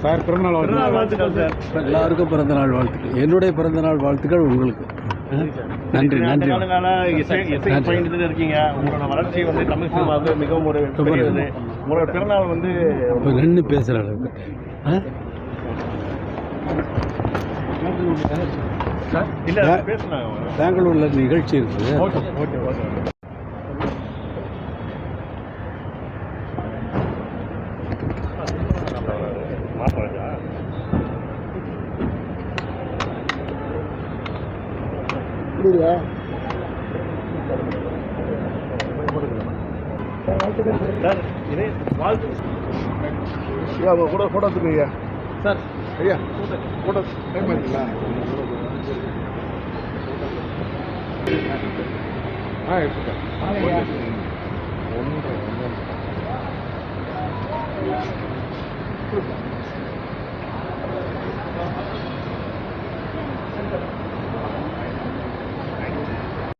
Sir பிறந்தநாள் வாழ்த்துக்கள் sir. எல்லாருக்கும் பிறந்தநாள் வாழ்த்துக்கள். என்னுடைய பிறந்தநாள் வாழ்த்துக்கள் உங்களுக்கு. நன்றி நன்றி. பயணிட்டு இருக்கீங்க. உங்களோட வளர்ச்சி வந்து தமிழ் சினிமாவுக்கு மிகவும் ஒரு பெரியது. உங்களோட பிறந்தநாள் வந்து நின்று பேசுகிற அளவுக்கு இல்லை பேசலாம். பெங்களூர்ல நிகழ்ச்சி இருக்குது. Okay okay okay. சார் இதே வாழ்த்து ஐயா அவங்க கூட ஃபோட்டோ எடுத்துக்கங்க சார். ஐயா ஃபோட்டோ டைம் ஆச்சுங்களா? எடுத்துக்கேன்.